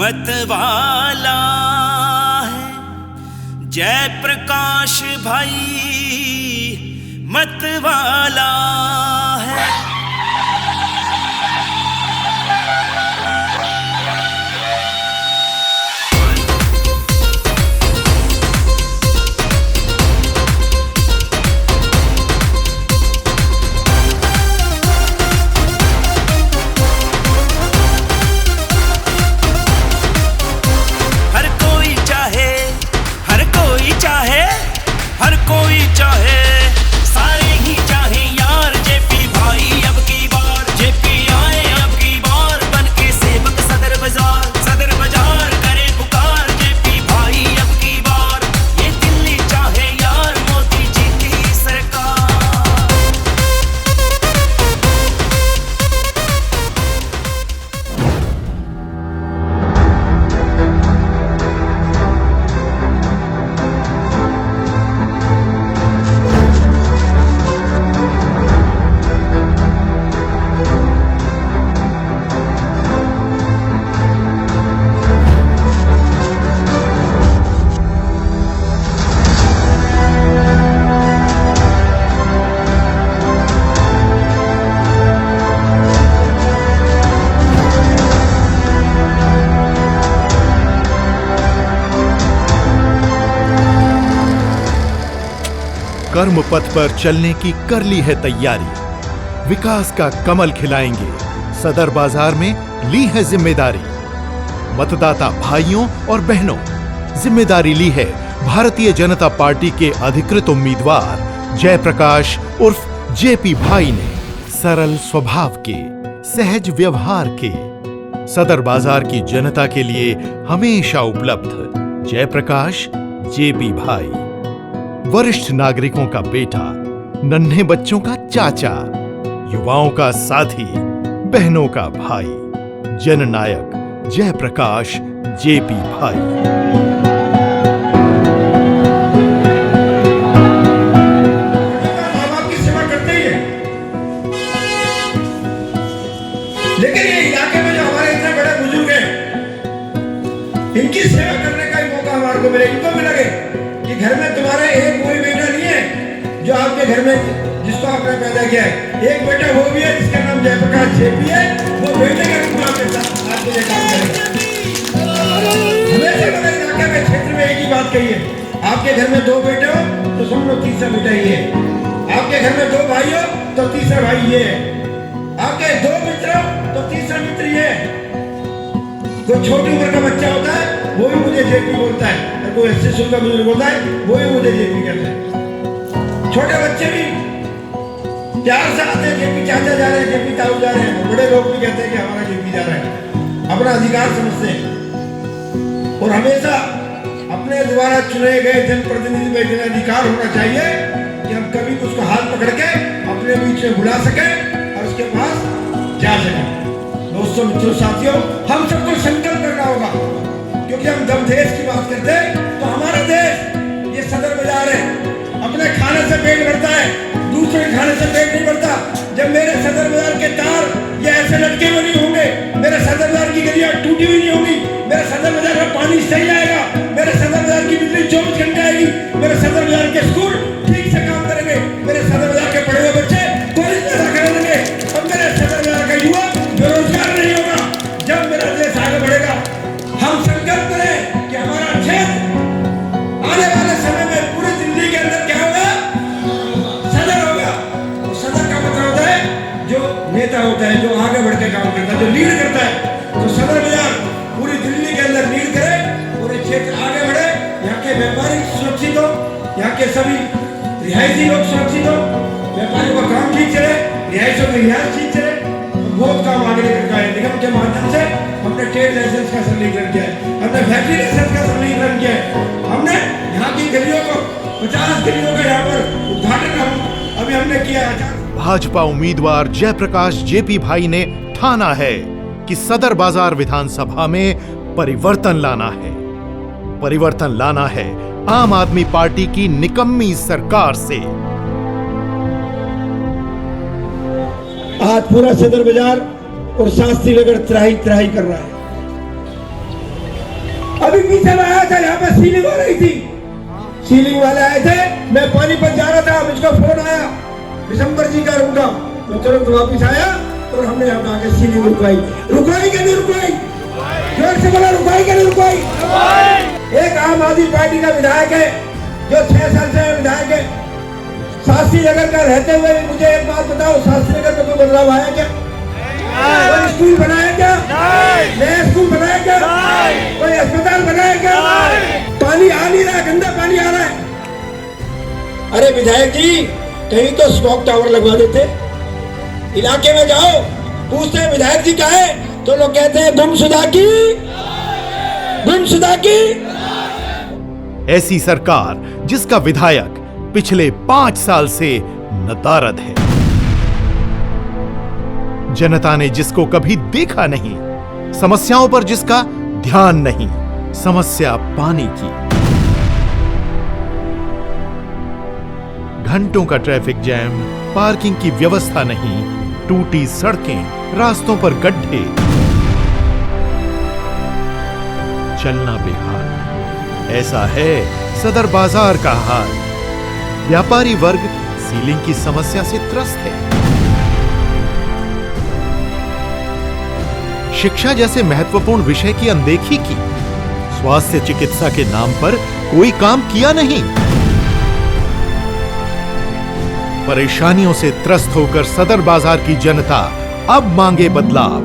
मतवाला है जयप्रकाश भाई, मतवाला है। हर कोई चाहे, सारे ही चाहे यार जेपी भाई अब की बार जेपी आए अब की बार बन के सेवक सदर बाजार करे पुकार जेपी भाई अब की बार। ये दिल्ली चाहे यार मोदी जी की सरकार। कर्म पथ पर चलने की कर ली है तैयारी, विकास का कमल खिलाएंगे, सदर बाजार में ली है जिम्मेदारी। मतदाता भाइयों और बहनों, जिम्मेदारी ली है भारतीय जनता पार्टी के अधिकृत उम्मीदवार जयप्रकाश उर्फ जेपी भाई ने। सरल स्वभाव के, सहज व्यवहार के, सदर बाजार की जनता के लिए हमेशा उपलब्ध जयप्रकाश जेपी भाई। वरिष्ठ नागरिकों का बेटा, नन्हे बच्चों का चाचा, युवाओं का साथी, बहनों का भाई, जननायक जयप्रकाश जेपी भाई। माँ बाप की सेवा करते ही है, लेकिन ये इलाके में जो हमारे इतने बड़े बुजुर्ग हैं, इनकी सेवा करने का ही मौका हमारे को मिले। इनको भी लगे कि घर में तुम्हारे एक कोई बेटा नहीं है जो आपके घर में जिसको आपने पैदा किया है। एक बेटा वो भी है जिसका नाम जयप्रकाश जेपी है, वो बेटे के रूप में आपके साथ आपके लिए काम करेगा। हमेशा मैंने इलाके में क्षेत्र में एक ही बात कही है, आपके घर में दो बेटे हो तो समझ लो तीसरा बेटा ये है, आपके घर में दो भाई हो तो तीसरा भाई ये है, आपके दो मित्र हो तो तीसरा मित्र ये है। कोई छोटी उम्र का बच्चा होता है वो भी मुझे जेपी बोलता है, कोई 80 का बुजुर्ग होता है वो भी मुझे जेपी कहता है। छोटे बच्चे भी प्यार से आते हैं, जेपी चाचा जा रहे हैं, जेपी ताऊ जा रहे हैं। बड़े लोग भी कहते हैं कि हमारा जेपी जा रहा है, अपना अधिकार समझते हैं। और हमेशा अपने द्वारा चुने गए जनप्रतिनिधि में इतना अधिकार होना चाहिए कि हम कभी उसको हाथ पकड़ के अपने बीच में बुला सके और उसके पास जा सके। दोस्तों, मित्रों, साथियों, हम सबको संकल्प करना होगा, क्योंकि हम जब देश की बात करते हैं तो हमारा देश ये सदर बाजार है। अपने खाने से पेट भरता है, दूसरे खाने से पेट नहीं भरता। जब मेरे सदर बाजार के तार ये ऐसे लटके हुए नहीं होंगे, मेरे सदर बाजार की गलियां टूटी हुई नहीं होंगी, मेरे सदर बाजार का पानी सही आएगा, मेरे सदर बाजार की बिजली 24 घंटे आएगी, मेरे सदर बाजार के स्कूल ठीक से काम करेंगे, मेरे सदर बाजार के पढ़े हुए बच्चे कॉलेज में दाखिला लेंगे और मेरे सदर बाजार का युवा बेरोजगार नहीं होगा। जब मेरा देश आगे बढ़ेगा, हम संकल्प करें कि हमारा क्षेत्र आने वाले समय में पूरी दिल्ली के अंदर क्या होगा, सदर होगा। और सदर का मतलब होता है जो नेता होता है, जो आगे बढ़ के काम करता है, जो लीड करता है। तो सदर बाजार पूरी दिल्ली के अंदर लीड करे और ये क्षेत्र आगे बढ़े, यहाँ के व्यापारी सुरक्षित हो, यहाँ के सभी रिहायशी लोग सुरक्षित हो, व्यापारियों का काम ठीक चले, रिहायशों की रिहायश ठीक चले। बहुत काम आगे लेकर का है। निगम के माध्यम से हमने ट्रेड लाइसेंस का सरलीकरण किया है, हमने फैक्ट्री लाइसेंस का सरलीकरण किया है, हमने यहाँ की गलियों को 50 गलियों का यहाँ पर उद्घाटन अभी हमने किया है। भाजपा उम्मीदवार जयप्रकाश जेपी भाई ने ठाना है कि सदर बाजार विधानसभा में परिवर्तन लाना है। परिवर्तन लाना है आम आदमी पार्टी की निकम्मी सरकार से। आज पूरा सदर बाजार और शास्त्री नगर त्राही त्राही कर रहा है। बाकी सब आया था, यहाँ पे सीलिंग हो रही थी, सीलिंग वाले आए थे, मैं पानीपत जा रहा था, मुझको फोन आया दिसंबर जी का रुका, तो तुरंत वापिस आया और हमने यहाँ आके सीलिंग रुकवाई। रुकवाई कि नहीं रुकवाई? जोर से बोला, रुकवाई कि नहीं रुकवाई? एक आम आदमी पार्टी का विधायक है जो 6 साल से विधायक है, शास्त्री नगर का रहते हुए मुझे एक बात बताओ, शास्त्री नगर में कोई बदलाव आया क्या? कोई स्कूल बनाया क्या? नया स्कूल बनाया क्या? कोई अस्पताल बनाया क्या? पानी आ नहीं रहा, गंदा पानी आ रहा है। अरे विधायक जी, कहीं तो स्मोक टावर लगवा देते। इलाके में जाओ, पूछते हैं विधायक जी कहाँ है, तो लोग कहते हैं गुमशुदा की, गुमशुदा की। ऐसी सरकार जिसका विधायक पिछले 5 साल से नदारद है, जनता ने जिसको कभी देखा नहीं, समस्याओं पर जिसका ध्यान नहीं, समस्या पानी की। घंटों का ट्रैफिक जैम, पार्किंग की व्यवस्था नहीं, टूटी सड़कें, रास्तों पर गड्ढे, चलना बेहाल। ऐसा है सदर बाजार का हाल। व्यापारी वर्ग सीलिंग की समस्या से त्रस्त है। शिक्षा जैसे महत्वपूर्ण विषय की अनदेखी की, स्वास्थ्य चिकित्सा के नाम पर कोई काम किया नहीं। परेशानियों से त्रस्त होकर सदर बाजार की जनता अब मांगे बदलाव।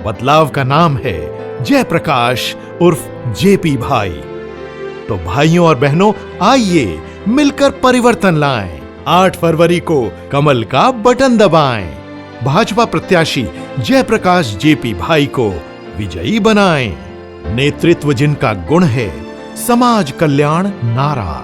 बदलाव का नाम है जयप्रकाश उर्फ जेपी भाई। तो भाइयों और बहनों, आइए मिलकर परिवर्तन लाएं। 8 फरवरी को कमल का बटन दबाएं। भाजपा प्रत्याशी जयप्रकाश जेपी भाई को विजयी बनाएं। नेतृत्व जिनका गुण है समाज कल्याण नारा,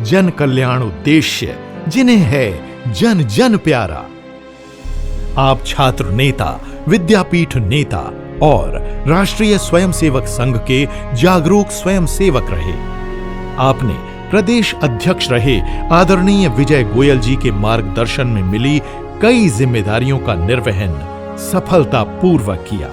जन कल्याण उद्देश्य, जिन्हें है जन जन प्यारा। आप छात्र नेता, विद्यापीठ नेता और राष्ट्रीय स्वयंसेवक संघ के जागरूक स्वयंसेवक रहे। आपने प्रदेश अध्यक्ष रहे आदरणीय विजय गोयल जी के मार्गदर्शन में मिली कई जिम्मेदारियों का निर्वहन सफलतापूर्वक किया।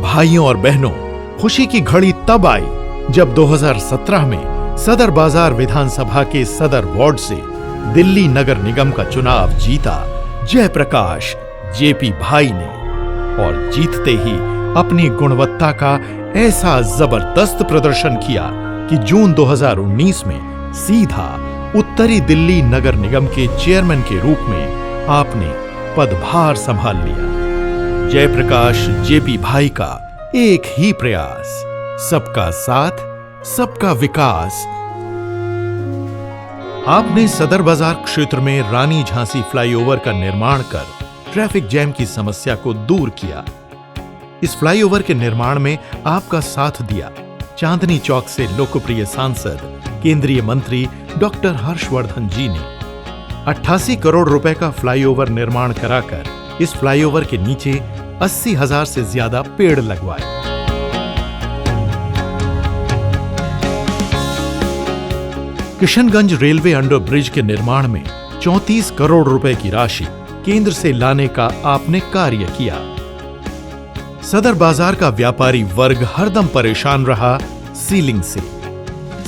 भाइयों और बहनों, खुशी की घड़ी तब आई जब 2017 में सदर बाजार विधानसभा के सदर वार्ड से दिल्ली नगर निगम का चुनाव जीता जयप्रकाश जेपी भाई ने, और जीतते ही अपनी गुणवत्ता का ऐसा जबरदस्त प्रदर्शन किया कि जून 2019 में सीधा उत्तरी दिल्ली नगर निगम के चेयरमैन के रूप में आपने पदभार संभाल लिया। जयप्रकाश जेपी भाई का एक ही प्रयास, सबका साथ, सबका विकास। आपने सदर बाजार क्षेत्र में रानी झांसी फ्लाईओवर का निर्माण कर ट्रैफिक जैम की समस्या को दूर किया। इस फ्लाईओवर के निर्माण में आपका साथ दिया चांदनी चौक से लोकप्रिय सांसद केंद्रीय मंत्री डॉक्टर हर्षवर्धन जी ने। 88 करोड़ रुपए का फ्लाईओवर निर्माण कराकर इस फ्लाईओवर के नीचे 80,000 से ज्यादा पेड़ लगवाए। किशनगंज रेलवे अंडर ब्रिज के निर्माण में 34 करोड़ रुपए की राशि केंद्र से लाने का आपने कार्य किया। सदर बाजार का व्यापारी वर्ग हरदम परेशान रहा सीलिंग से।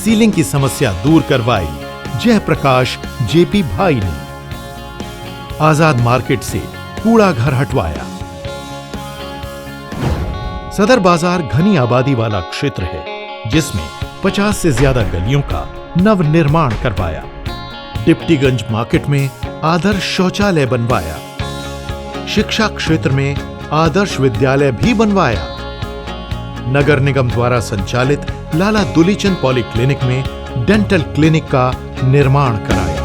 सीलिंग की समस्या दूर करवाई जयप्रकाश जेपी भाई ने। आजाद मार्केट से कूड़ा घर हटवाया। सदर बाजार घनी आबादी वाला क्षेत्र है जिसमें 50 से ज्यादा गलियों का नव निर्माण करवाया। डिप्टीगंज मार्केट में आदर्श शौचालय बनवाया। शिक्षा क्षेत्र में आदर्श विद्यालय भी बनवाया। नगर निगम द्वारा संचालित लाला दुलीचंद पॉलीक्लिनिक में डेंटल क्लिनिक का निर्माण कराया।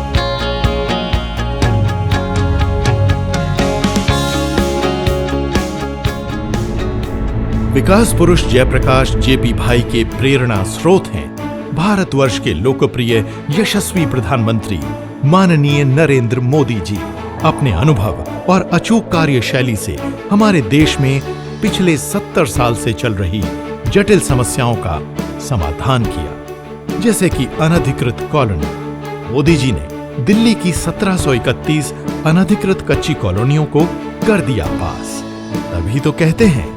विकास पुरुष जयप्रकाश जेपी भाई के प्रेरणा स्रोत हैं भारतवर्ष के लोकप्रिय यशस्वी प्रधानमंत्री माननीय नरेंद्र मोदी जी। अपने अनुभव और अचूक कार्यशैली से हमारे देश में पिछले 70 साल से चल रही जटिल समस्याओं का समाधान किया, जैसे कि अनधिकृत कॉलोनी। मोदी जी ने दिल्ली की 1731 अनधिकृत कच्ची कॉलोनियों को कर दिया पास। तभी तो कहते हैं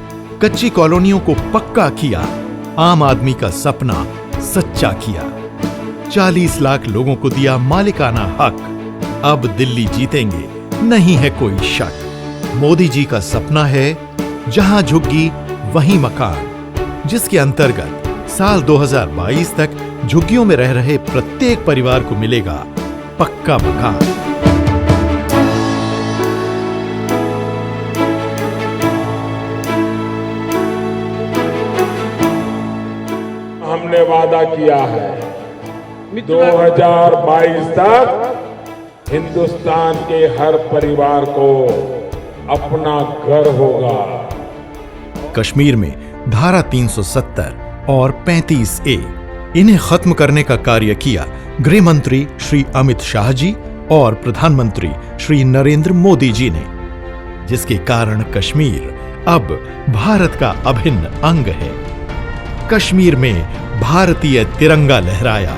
कच्ची कॉलोनियों को पक्का किया आम आदमी का सपना सच्चा किया। 40 लाख लोगों को दिया मालिकाना हक। अब दिल्ली जीतेंगे, नहीं है कोई शक। मोदी जी का सपना है जहां झुग्गी वहीं मकान, जिसके अंतर्गत साल 2022 तक झुग्गियों में रह रहे प्रत्येक परिवार को मिलेगा पक्का मकान। हमने वादा किया है 2022 तक हिंदुस्तान के हर परिवार को अपना घर होगा। कश्मीर में धारा 370 और 35A इन्हें खत्म करने का कार्य किया गृह मंत्री श्री अमित शाह जी और प्रधानमंत्री श्री नरेंद्र मोदी जी ने, जिसके कारण कश्मीर अब भारत का अभिन्न अंग है। कश्मीर में भारतीय तिरंगा लहराया।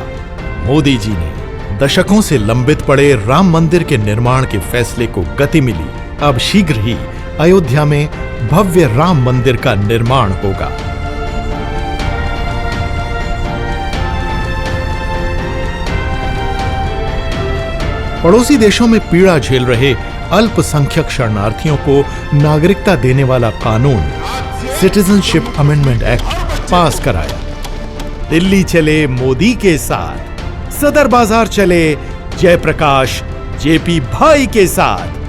मोदी जी ने दशकों से लंबित पड़े राम मंदिर के निर्माण के फैसले को गति मिली। अब शीघ्र ही अयोध्या में भव्य राम मंदिर का निर्माण होगा। पड़ोसी देशों में पीड़ा झेल रहे अल्पसंख्यक शरणार्थियों को नागरिकता देने वाला कानून सिटीजनशिप अमेंडमेंट एक्ट पास कराया। दिल्ली चले मोदी के साथ, सदर बाजार चले जयप्रकाश जेपी भाई के साथ।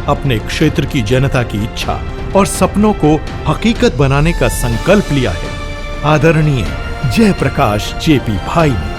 अपने क्षेत्र की जनता की इच्छा और सपनों को हकीकत बनाने का संकल्प लिया है आदरणीय जयप्रकाश जेपी भाई ने।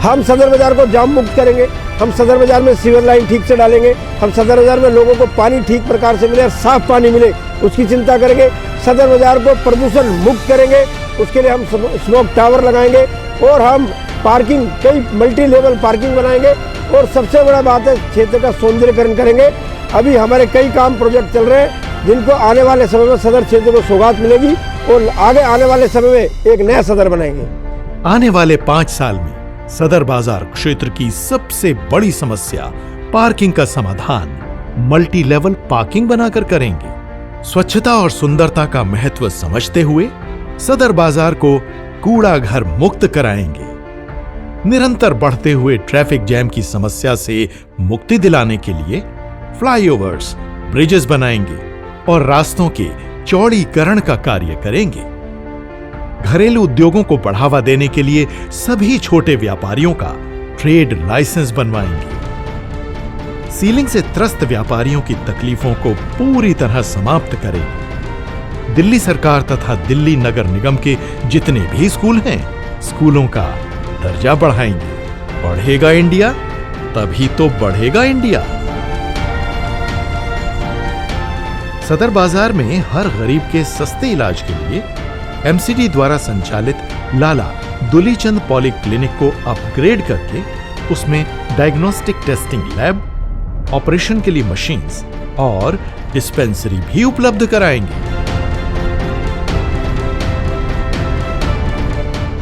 हम सदर बाजार को जाम मुक्त करेंगे, हम सदर बाजार में सीवर लाइन ठीक से डालेंगे, हम सदर बाजार में लोगों को पानी ठीक प्रकार से मिले, साफ पानी मिले उसकी चिंता करेंगे। सदर बाजार को प्रदूषण मुक्त करेंगे, उसके लिए हम स्मोक टावर लगाएंगे और हम पार्किंग कई मल्टी लेवल पार्किंग बनाएंगे। और सबसे बड़ा बात है क्षेत्र का सौंदर्यीकरण करेंगे। अभी हमारे कई काम प्रोजेक्ट चल रहे हैं जिनको आने वाले समय में सदर क्षेत्र को सौगात मिलेगी और आगे आने वाले समय में एक नया सदर बनाएंगे। आने वाले 5 साल में सदर बाजार क्षेत्र की सबसे बड़ी समस्या पार्किंग का समाधान मल्टी लेवल पार्किंग बनाकर करेंगे। स्वच्छता और सुंदरता का महत्व समझते हुए सदर बाजार को कूड़ा घर मुक्त कराएंगे। निरंतर बढ़ते हुए ट्रैफिक जैम की समस्या से मुक्ति दिलाने के लिए फ्लाईओवर्स, ब्रिजेस बनाएंगे और रास्तों के चौड़ीकरण का कार्य करेंगे। घरेलू उद्योगों को बढ़ावा देने के लिए सभी छोटे व्यापारियों का ट्रेड लाइसेंस बनवाएंगे। सीलिंग से त्रस्त व्यापारियों की तकलीफों को पूरी तरह समाप्त करेंगे। दिल्ली सरकार तथा दिल्ली नगर निगम के जितने भी स्कूल हैं, स्कूलों का दर्जा बढ़ाएंगे। बढ़ेगा इंडिया तभी तो बढ़ेगा इंडिया। सदर बाजार में हर गरीब के सस्ते इलाज के लिए एमसीडी द्वारा संचालित लाला दुलीचंद पॉलीक्लिनिक को अपग्रेड करके उसमें डायग्नोस्टिक टेस्टिंग लैब, ऑपरेशन के लिए मशीन्स और डिस्पेंसरी भी उपलब्ध कराएंगे।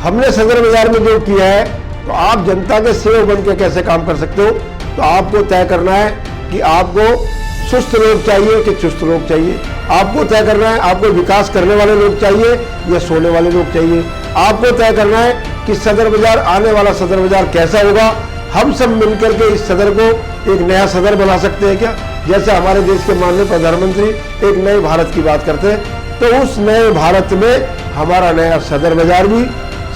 हमने सदर बाजार में जो किया है, तो आप जनता के सेवक बन के कैसे काम कर सकते हो। तो आपको तय करना है कि आपको सुस्त लोग चाहिए कि चुस्त लोग चाहिए। आपको तय करना है आपको विकास करने वाले लोग चाहिए या सोने वाले लोग चाहिए। आपको तय करना है कि सदर बाजार, आने वाला सदर बाजार कैसा होगा। हम सब मिलकर के इस सदर को एक नया सदर बना सकते हैं क्या? जैसे हमारे देश के माननीय प्रधानमंत्री एक नए भारत की बात करते हैं, तो उस नए भारत में हमारा नया सदर बाजार भी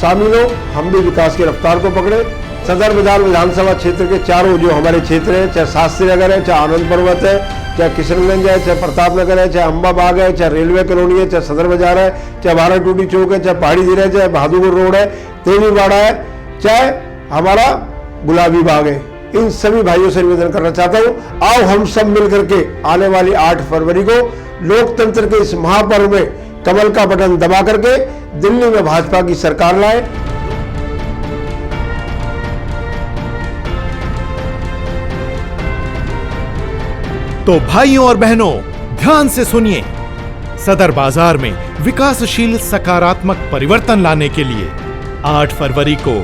शामिल हो। हम भी विकास की रफ्तार को पकड़े। सदर बाजार विधानसभा क्षेत्र के चारों जो हमारे क्षेत्र हैं, चाहे शास्त्री नगर है, चाहे आनंद पर्वत है, चाहे किशनगंज है, चाहे प्रताप नगर है, चाहे अम्बा बाग है, चाहे रेलवे कॉलोनी है, चाहे सदर बाजार है, चाहे बारह टूटी चौक है, चाहे पहाड़ी धीरे है, चाहे बहादुरपुर रोड है, तेलीबाड़ा है, चाहे हमारा गुलाबी बाग है, इन सभी भाइयों से निवेदन करना चाहता हूँ, आओ हम सब मिलकर के आने वाली 8 फरवरी को लोकतंत्र के इस महापर्व में कमल का बटन दबा करके दिल्ली में भाजपा की सरकार लाए। तो भाइयों और बहनों, ध्यान से सुनिए। सदर बाजार में विकासशील सकारात्मक परिवर्तन लाने के लिए 8 फरवरी को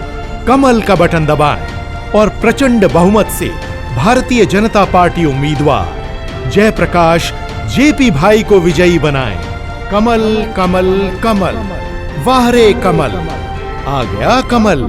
कमल का बटन दबाएं और प्रचंड बहुमत से भारतीय जनता पार्टी उम्मीदवार जयप्रकाश जेपी भाई को विजयी बनाएं। कमल कमल कमल, वाह रे कमल, आ गया कमल।